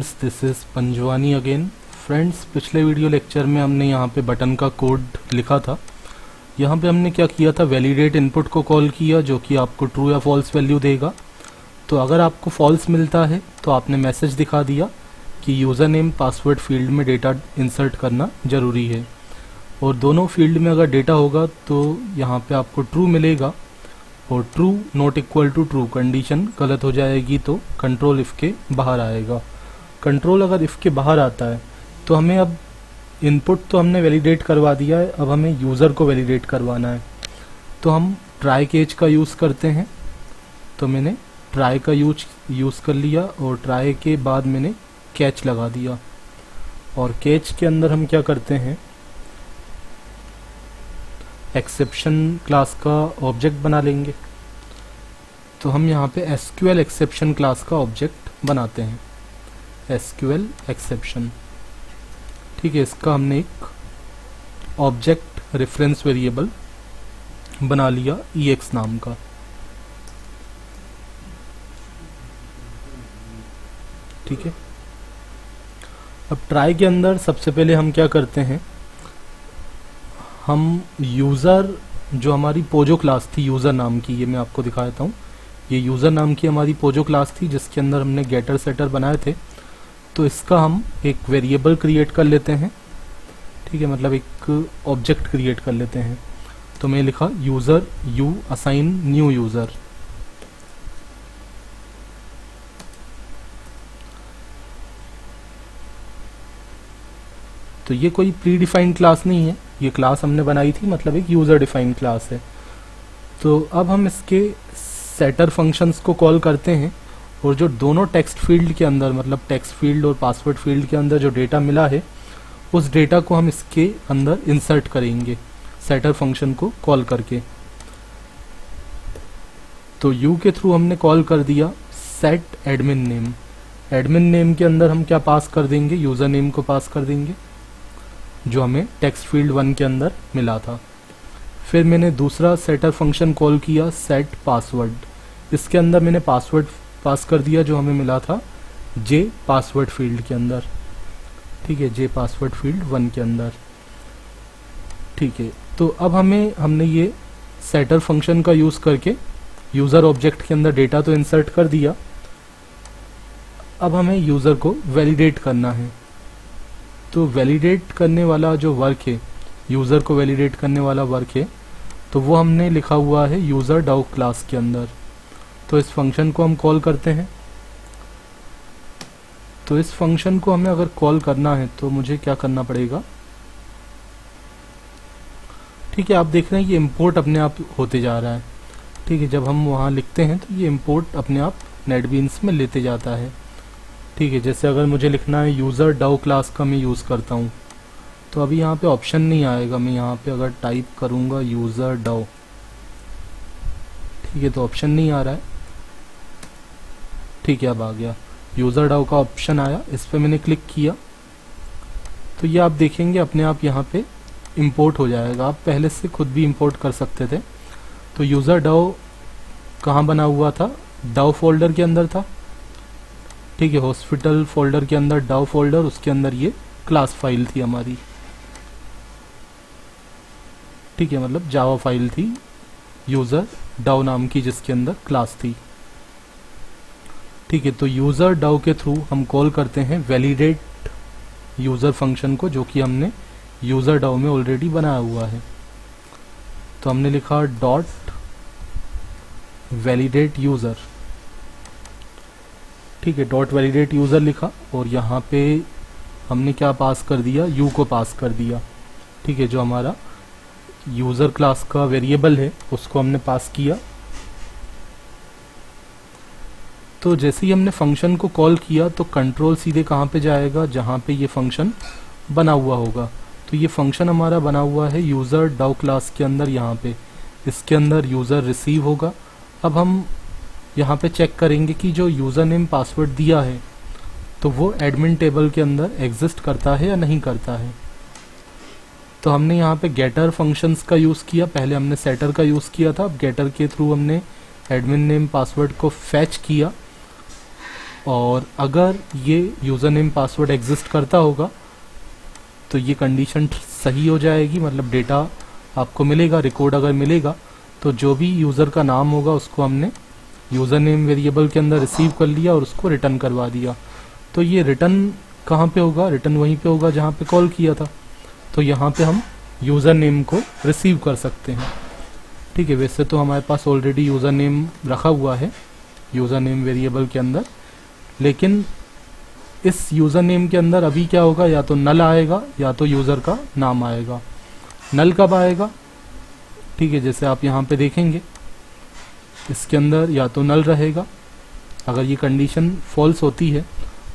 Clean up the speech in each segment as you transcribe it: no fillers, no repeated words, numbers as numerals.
This is Panjwani again. Friends, पिछले video lecture में हमने यहाँ पे बटन का कोड लिखा था। यहाँ पे हमने क्या किया था, वैलिडेट इनपुट को कॉल किया जो कि आपको ट्रू या फॉल्स वैल्यू देगा। तो अगर आपको फॉल्स मिलता है तो आपने मैसेज दिखा दिया कि यूज़र नेम पासवर्ड फील्ड में डेटा इंसर्ट करना ज़रूरी है, और दोनों फील्ड में अगर डेटा होगा तो यहाँ पे आपको ट्रू मिलेगा, और true not equal to true condition गलत हो जाएगी तो कंट्रोल इफ़ के बाहर आएगा। कंट्रोल अगर इफ़ के बाहर आता है तो हमें अब इनपुट तो हमने वैलिडेट करवा दिया है, अब हमें यूज़र को वैलिडेट करवाना है। तो हम ट्राई केच का यूज़ करते हैं। तो मैंने ट्राई का यूज़ कर लिया और ट्राई के बाद मैंने कैच लगा दिया, और कैच के अंदर हम क्या करते हैं, एक्सेप्शन क्लास का ऑब्जेक्ट बना लेंगे। तो हम यहाँ पे एसक्यूएल एक्सेप्शन क्लास का ऑब्जेक्ट बनाते हैं, एसक्यूएल एक्सेप्शन। ठीक है, इसका हमने एक ऑब्जेक्ट रेफरेंस वेरिएबल बना लिया EX नाम का। ठीक है, अब ट्राई के अंदर सबसे पहले हम क्या करते हैं, हम यूज़र जो हमारी पोजो क्लास थी यूज़र नाम की, ये मैं आपको दिखा देता हूँ। ये यूज़र नाम की हमारी पोजो क्लास थी जिसके अंदर हमने गेटर सेटर बनाए थे। तो इसका हम एक वेरिएबल क्रिएट कर लेते हैं। ठीक है, मतलब एक ऑब्जेक्ट क्रिएट कर लेते हैं। तो मैं लिखा user you assign new user. तो ये कोई प्री डिफाइंड क्लास नहीं है, ये क्लास हमने बनाई थी, मतलब एक यूज़र डिफाइंड क्लास है। तो अब हम इसके सेटर फंक्शंस को कॉल करते हैं, और जो दोनों टेक्स्ट फील्ड के अंदर, मतलब टेक्स्ट फील्ड और पासवर्ड फील्ड के अंदर जो डेटा मिला है उस डेटा को हम इसके अंदर इंसर्ट करेंगे सेटर फंक्शन को कॉल करके। तो यू के थ्रू हमने कॉल कर दिया set admin name. Admin name के अंदर हम क्या पास कर देंगे, यूज़र नेम को पास कर देंगे जो हमें टेक्स्ट फील्ड 1 के अंदर मिला था। फिर मैंने दूसरा सेटर फंक्शन कॉल किया सेट पासवर्ड। इसके अंदर मैंने पासवर्ड पास कर दिया जो हमें मिला था जे पासवर्ड फील्ड के अंदर। ठीक है, जे पासवर्ड फील्ड 1 के अंदर। ठीक है, तो अब हमने ये सेटर फंक्शन का यूज़ करके यूज़र ऑब्जेक्ट के अंदर डेटा तो इंसर्ट कर दिया। अब हमें यूज़र को वैलिडेट करना है। तो वैलिडेट करने वाला जो वर्क है, यूज़र को वैलिडेट करने वाला वर्क है, तो वो हमने लिखा हुआ है यूज़र डाउ क्लास के अंदर। तो इस फंक्शन को हम कॉल करते हैं। तो इस फंक्शन को हमें अगर कॉल करना है तो मुझे क्या करना पड़ेगा, ठीक है, आप देख रहे हैं ये इंपोर्ट अपने आप होते जा रहा है। ठीक है, जब हम वहाँ लिखते हैं तो ये इंपोर्ट अपने आप नेटबीन्स में लेते जाता है। ठीक है, जैसे अगर मुझे लिखना है यूज़र डाउ क्लास का मैं यूज़ करता हूँ, तो अभी यहाँ पे ऑप्शन नहीं आएगा। मैं यहाँ पे अगर टाइप करूँगा यूज़र डाउ, ठीक है, तो ऑप्शन नहीं आ रहा है। ठीक है, अब आ गया, यूज़र डाउ का ऑप्शन आया, इस पर मैंने क्लिक किया तो ये आप देखेंगे अपने आप यहाँ पे इंपोर्ट हो जाएगा। आप पहले से खुद भी इंपोर्ट कर सकते थे। तो यूज़र डाउ कहाँ बना हुआ था, डाउ फोल्डर के अंदर था। ठीक है, हॉस्पिटल फोल्डर के अंदर डाउ फोल्डर, उसके अंदर ये क्लास फाइल थी हमारी। ठीक है, मतलब जावा फाइल थी यूज़र डाउ नाम की जिसके अंदर क्लास थी। ठीक है, तो यूज़र डाउ के थ्रू हम कॉल करते हैं वैलिडेट यूज़र फंक्शन को, जो कि हमने यूज़र डाउ में ऑलरेडी बनाया हुआ है। तो हमने लिखा डॉट वैलिडेट यूज़र। ठीक है, डॉट वैलिडेट यूज़र लिखा, और यहाँ पे हमने क्या पास कर दिया, यू को पास कर दिया। ठीक है, जो हमारा यूज़र क्लास का वेरिएबल है उसको हमने पास किया। तो जैसे ही हमने फंक्शन को कॉल किया तो कंट्रोल सीधे कहाँ पे जाएगा, जहाँ पे ये फंक्शन बना हुआ होगा। तो ये फंक्शन हमारा बना हुआ है यूज़र डाउ क्लास के अंदर, यहाँ पे इसके अंदर यूज़र रिसीव होगा। अब हम यहाँ पे चेक करेंगे कि जो यूज़र नेम पासवर्ड दिया है तो वो एडमिन टेबल के अंदर एग्जिस्ट करता है या नहीं करता है। तो हमने यहाँ पे गेटर फंक्शंस का यूज़ किया, पहले हमने सेटर का यूज़ किया था। अब गेटर के थ्रू हमने एडमिन नेम पासवर्ड को फैच किया और अगर ये यूज़र नेम पासवर्ड एग्जिस्ट करता होगा तो ये कंडीशन सही हो जाएगी, मतलब डेटा आपको मिलेगा, रिकॉर्ड अगर मिलेगा तो जो भी यूज़र का नाम होगा उसको हमने यूज़र नेम वेरिएबल के अंदर रिसीव कर लिया और उसको रिटर्न करवा दिया। तो ये रिटर्न कहाँ पे होगा? रिटर्न वहीं पे होगा जहाँ पे कॉल किया था। तो यहाँ पे हम यूज़र नेम को रिसीव कर सकते हैं। ठीक है, वैसे तो हमारे पास ऑलरेडी यूज़र नेम रखा हुआ है यूज़र नेम वेरिएबल के अंदर, लेकिन इस यूज़र नेम के अंदर अभी क्या होगा, या तो नल आएगा या तो यूज़र का नाम आएगा। नल कब आएगा? ठीक है, जैसे आप यहाँ पे देखेंगे इसके अंदर या तो नल रहेगा, अगर ये कंडीशन फॉल्स होती है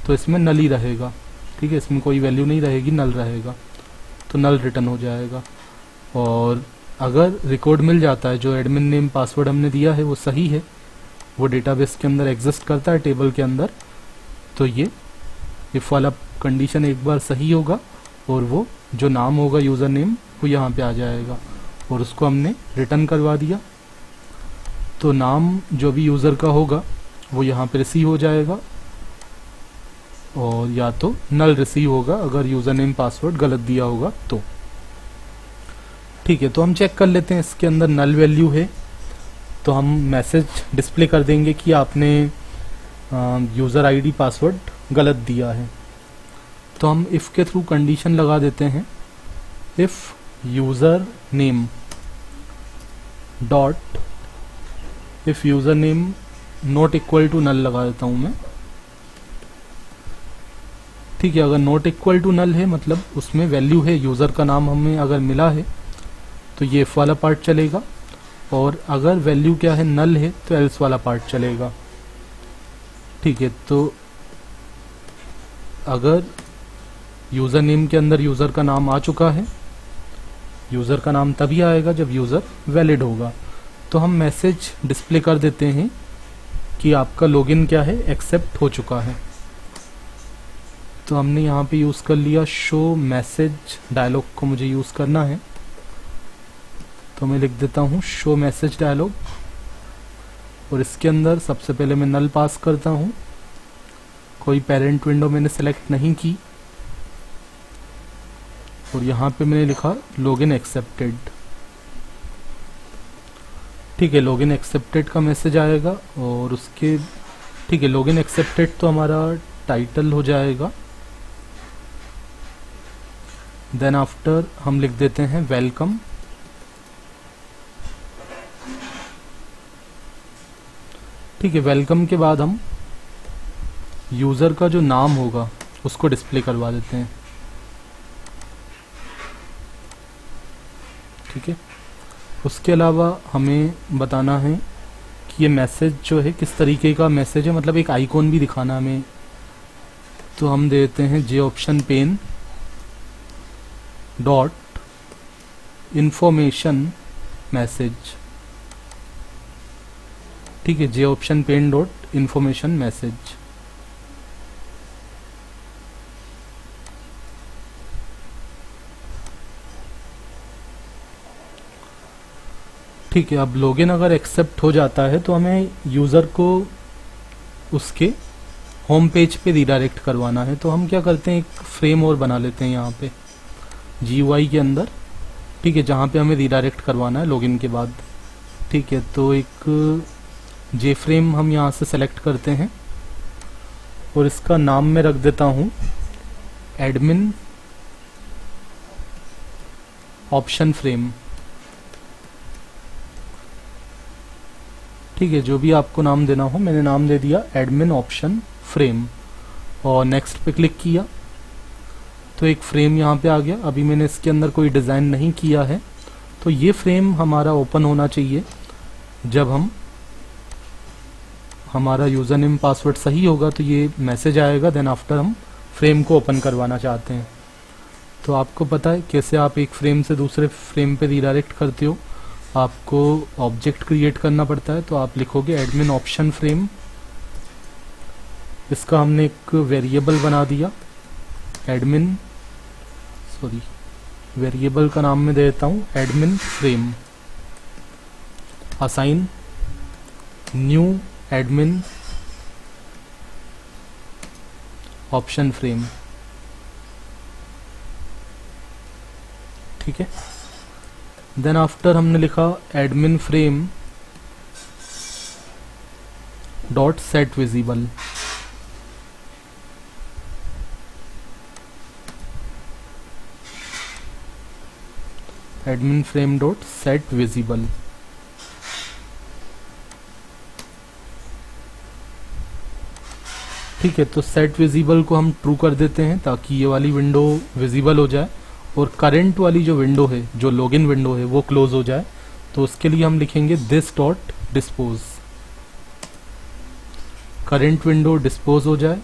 तो इसमें नल ही रहेगा। ठीक है, इसमें कोई वैल्यू नहीं रहेगी, नल रहेगा, तो नल रिटर्न हो जाएगा। और अगर रिकॉर्ड मिल जाता है, जो एडमिन नेम पासवर्ड हमने दिया है वो सही है, वो डेटाबेस के अंदर एग्जिस्ट करता है टेबल के अंदर, तो ये इफ वाला कंडीशन एक बार सही होगा और वो जो नाम होगा यूज़र नेम वो यहाँ पे आ जाएगा और उसको हमने रिटर्न करवा दिया। तो नाम जो भी यूज़र का होगा वो यहाँ पे रिसीव हो जाएगा और या तो नल रिसीव होगा अगर यूज़र नेम पासवर्ड गलत दिया होगा तो। ठीक है, तो हम चेक कर लेते हैं इसके अंदर नल वैल्यू है तो हम मैसेज डिस्प्ले कर देंगे कि आपने यूज़र आईडी पासवर्ड गलत दिया है। तो हम इफ़ के थ्रू कंडीशन लगा देते हैं, if user name dot if user name not equal to null लगा देता हूँ मैं। ठीक है, अगर नॉट इक्वल टू नल है मतलब उसमें वैल्यू है, यूज़र का नाम हमें अगर मिला है तो ये इफ़ वाला पार्ट चलेगा, और अगर वैल्यू क्या है नल है तो एल्स वाला पार्ट चलेगा। ठीक है, तो अगर यूज़र नेम के अंदर यूज़र का नाम आ चुका है, यूज़र का नाम तभी आएगा जब यूज़र वैलिड होगा, तो हम मैसेज डिस्प्ले कर देते हैं कि आपका लॉगिन क्या है, एक्सेप्ट हो चुका है। तो हमने यहाँ पे यूज़ कर लिया शो मैसेज डायलॉग को मुझे यूज़ करना है, तो मैं लिख देता हूँ शो मैसेज डायलॉग और इसके अंदर सबसे पहले मैं नल पास करता हूँ, कोई पेरेंट विंडो मैंने सेलेक्ट नहीं की और यहाँ पे मैंने लिखा लॉगिन एक्सेप्टेड। ठीक है, लॉगिन एक्सेप्टेड का मैसेज आएगा और उसके ठीक है लॉगिन एक्सेप्टेड तो हमारा टाइटल हो जाएगा। देन आफ्टर हम लिख देते हैं वेलकम। ठीक है, वेलकम के बाद हम यूज़र का जो नाम होगा उसको डिस्प्ले करवा देते हैं। ठीक है, उसके अलावा हमें बताना है कि ये मैसेज जो है किस तरीके का मैसेज है, मतलब एक आइकॉन भी दिखाना हमें। तो हम देते हैं J option pane dot information message. ठीक है, J option pane dot information message. ठीक है, अब लॉगिन अगर एक्सेप्ट हो जाता है तो हमें यूज़र को उसके होम पेज पे रिडायरेक्ट करवाना है। तो हम क्या करते हैं, एक फ्रेम और बना लेते हैं यहाँ पे GUI के अंदर। ठीक है, जहाँ पे हमें रिडायरेक्ट करवाना है लॉगिन के बाद। ठीक है, तो एक जे फ्रेम हम यहाँ से सेलेक्ट करते हैं और इसका नाम मैं रख देता हूँ एडमिन ऑप्शन फ्रेम। ठीक है, जो भी आपको नाम देना हो, मैंने नाम दे दिया एडमिन ऑप्शन फ्रेम और नेक्स्ट पे क्लिक किया तो एक फ्रेम यहाँ पे आ गया। अभी मैंने इसके अंदर कोई डिज़ाइन नहीं किया है, तो ये फ्रेम हमारा ओपन होना चाहिए जब हमारा यूज़र नेम पासवर्ड सही होगा तो ये मैसेज आएगा। देन आफ्टर हम फ्रेम को ओपन करवाना चाहते हैं। तो आपको पता है कैसे आप एक फ्रेम से दूसरे फ्रेम पे रिडायरेक्ट करते हो, आपको ऑब्जेक्ट क्रिएट करना पड़ता है। तो आप लिखोगे एडमिन ऑप्शन फ्रेम, इसका हमने एक वेरिएबल बना दिया एडमिन, वेरिएबल का नाम मैं दे देता हूँ admin frame, assign new admin option frame, ठीक है। देन आफ्टर हमने लिखा admin frame dot set visible, admin frame dot set visible. ठीक है, तो सेट विजिबल को हम ट्रू कर देते हैं ताकि ये वाली विंडो विजिबल हो जाए और करंट वाली जो विंडो है, जो लॉगिन विंडो है, वो क्लोज हो जाए। तो उसके लिए हम लिखेंगे this dot dispose, current window dispose हो जाए,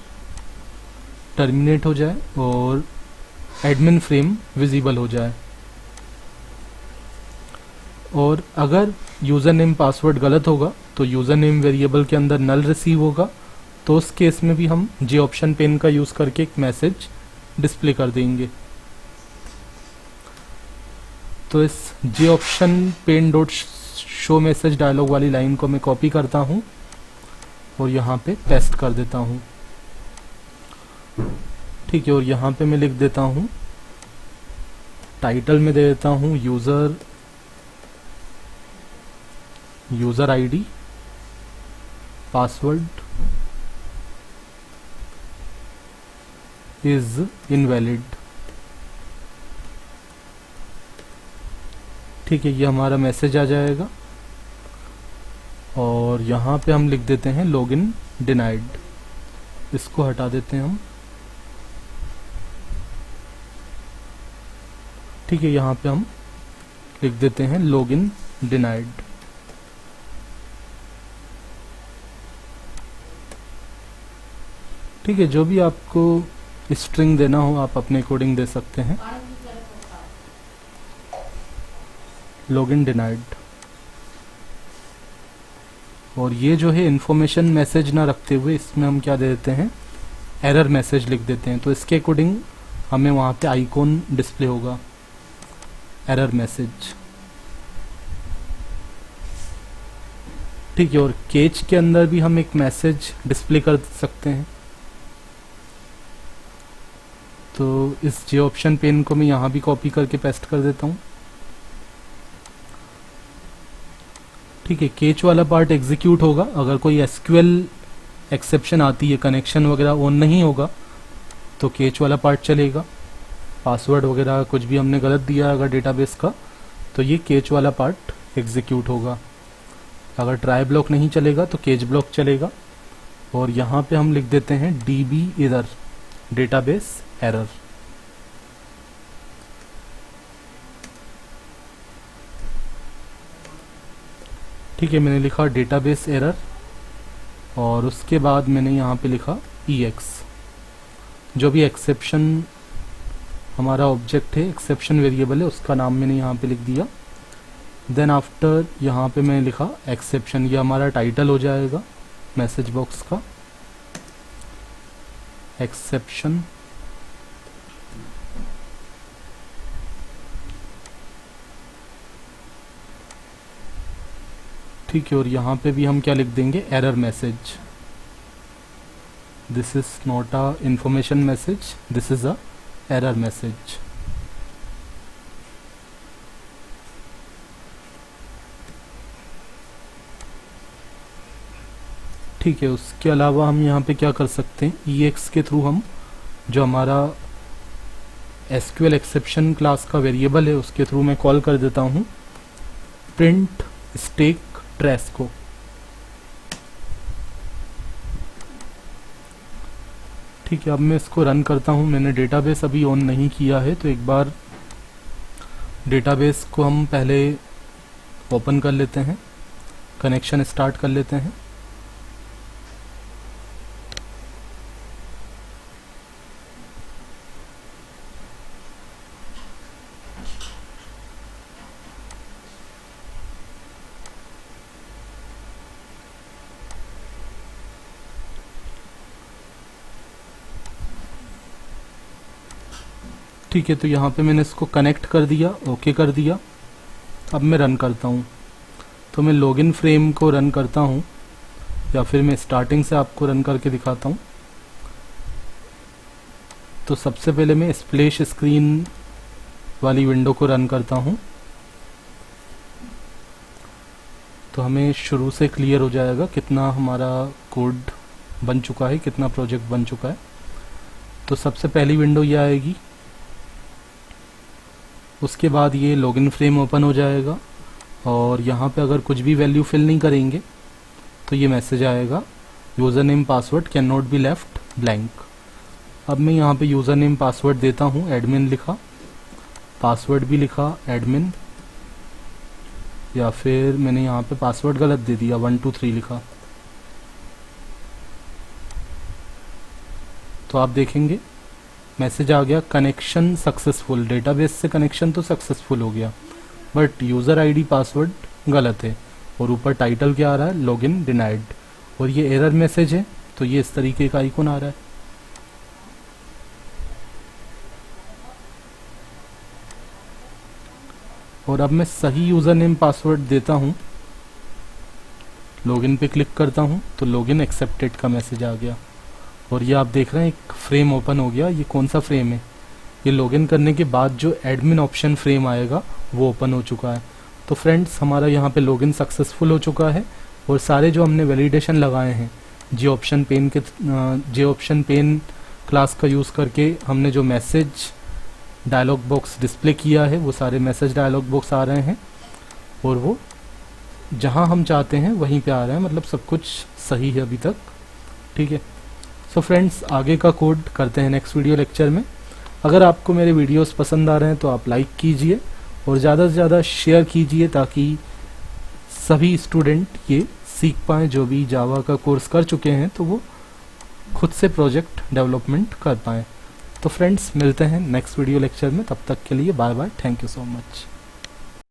टर्मिनेट हो जाए और एडमिन फ्रेम विजिबल हो जाए। और अगर यूज़र नेम पासवर्ड गलत होगा तो यूज़र नेम वेरिएबल के अंदर नल रिसीव होगा, तो उस केस में भी हम जे ऑप्शन पेन का यूज़ करके एक मैसेज डिस्प्ले कर देंगे। तो इस J option pane dot show message dialog वाली लाइन को मैं कॉपी करता हूँ और यहाँ पे पेस्ट कर देता हूँ, ठीक है। और यहाँ पे मैं लिख देता हूँ, टाइटल में दे देता हूँ user ID, password is invalid, ठीक है। ये हमारा मैसेज आ जाएगा और यहाँ पे हम लिख देते हैं लॉगिन डिनाइड, इसको हटा देते हैं हम, ठीक है। यहाँ पे हम लिख देते हैं लॉगिन डिनाइड, ठीक है। जो भी आपको स्ट्रिंग देना हो आप अपने अकॉर्डिंग दे सकते हैं। Login denied. और ये जो है इन्फॉर्मेशन मैसेज ना रखते हुए इसमें हम क्या दे देते हैं, एरर मैसेज लिख देते हैं। तो इसके अकॉर्डिंग हमें वहाँ पे आइकॉन डिस्प्ले होगा, एरर मैसेज, ठीक है। और केज के अंदर भी हम एक मैसेज डिस्प्ले कर सकते हैं। तो इस जे ऑप्शन पेन को मैं यहाँ भी कॉपी करके पेस्ट कर देता हूँ, ठीक है। केच वाला पार्ट एग्जीक्यूट होगा अगर कोई एसक्यूएल एक्सेप्शन आती है, कनेक्शन वगैरह ऑन नहीं होगा तो केच वाला पार्ट चलेगा। पासवर्ड वगैरह कुछ भी हमने गलत दिया अगर डेटाबेस का, तो ये केच वाला पार्ट एग्जीक्यूट होगा। अगर ट्राई ब्लॉक नहीं चलेगा तो केच ब्लॉक चलेगा। और यहाँ पे हम लिख देते हैं डीबी एरर, डेटाबेस एरर, ठीक है। मैंने लिखा डेटाबेस एरर और उसके बाद मैंने यहाँ पे लिखा EX, जो भी एक्सेप्शन हमारा ऑब्जेक्ट है, एक्सेप्शन वेरिएबल है, उसका नाम मैंने यहाँ पे लिख दिया। देन आफ्टर यहाँ पे मैंने लिखा एक्सेप्शन, ये हमारा टाइटल हो जाएगा मैसेज बॉक्स का, एक्सेप्शन, ठीक है। और यहाँ पे भी हम क्या लिख देंगे, error message, this is not a information message, this is a error message, ठीक है। उसके अलावा हम यहाँ पे क्या कर सकते हैं, EX के थ्रू हम जो हमारा SQL एक्सेप्शन क्लास का वेरिएबल है उसके थ्रू मैं कॉल कर देता हूँ प्रिंट स्टैक ट्रेस को, ठीक है। अब मैं इसको रन करता हूँ। मैंने डेटाबेस अभी ऑन नहीं किया है तो एक बार डेटाबेस को हम पहले ओपन कर लेते हैं, कनेक्शन स्टार्ट कर लेते हैं। ठीक है, तो यहाँ पे मैंने इसको कनेक्ट कर दिया, ओके कर दिया। अब मैं रन करता हूँ। तो मैं लॉगिन फ्रेम को रन करता हूँ या फिर मैं स्टार्टिंग से आपको रन करके दिखाता हूँ। तो सबसे पहले मैं स्प्लैश स्क्रीन वाली विंडो को रन करता हूँ, तो हमें शुरू से क्लियर हो जाएगा कितना हमारा कोड बन चुका है, कितना प्रोजेक्ट बन चुका है। तो सबसे पहली विंडो ये आएगी, उसके बाद ये लॉगिन फ्रेम ओपन हो जाएगा और यहाँ पे अगर कुछ भी वैल्यू फिल नहीं करेंगे तो ये मैसेज आएगा user name password can not be left blank. अब मैं यहाँ पे यूज़र नेम पासवर्ड देता हूँ, एडमिन लिखा, पासवर्ड भी लिखा एडमिन, या फिर मैंने यहाँ पे पासवर्ड गलत दे दिया 123 लिखा। तो आप देखेंगे मैसेज आ गया कनेक्शन सक्सेसफुल, डेटाबेस से कनेक्शन तो सक्सेसफुल हो गया बट यूज़र आईडी पासवर्ड गलत है, और ऊपर टाइटल क्या आ रहा है, लॉगिन डिनाइड, और ये एरर मैसेज है। तो ये इस तरीके का आइकन आ रहा है। और अब मैं सही यूज़र नेम पासवर्ड देता हूँ, लॉगिन पे क्लिक करता हूँ तो लॉगिन एक्सेप्टेड का मैसेज आ गया। और ये आप देख रहे हैं एक फ्रेम ओपन हो गया। ये कौन सा फ्रेम है, ये लॉगिन करने के बाद जो एडमिन ऑप्शन फ्रेम आएगा वो ओपन हो चुका है। तो फ्रेंड्स हमारा यहाँ पे लॉगिन सक्सेसफुल हो चुका है और सारे जो हमने वैलिडेशन लगाए हैं जे ऑप्शन पेन क्लास का यूज़ करके हमने जो मैसेज डायलॉग बॉक्स डिस्प्ले किया है वो सारे मैसेज डायलॉग बॉक्स आ रहे हैं और वो जहाँ हम चाहते हैं वहीं पे आ रहे हैं, मतलब सब कुछ सही है अभी तक। ठीक है, सो फ्रेंड्स आगे का कोड करते हैं नेक्स्ट वीडियो लेक्चर में। अगर आपको मेरे वीडियोस पसंद आ रहे हैं तो आप लाइक कीजिए और ज़्यादा से ज़्यादा शेयर कीजिए ताकि सभी स्टूडेंट ये सीख पाएँ, जो भी जावा का कोर्स कर चुके हैं तो वो खुद से प्रोजेक्ट डेवलपमेंट कर पाएँ। तो फ्रेंड्स मिलते हैं नेक्स्ट वीडियो लेक्चर में, तब तक के लिए bye bye, thank you so much.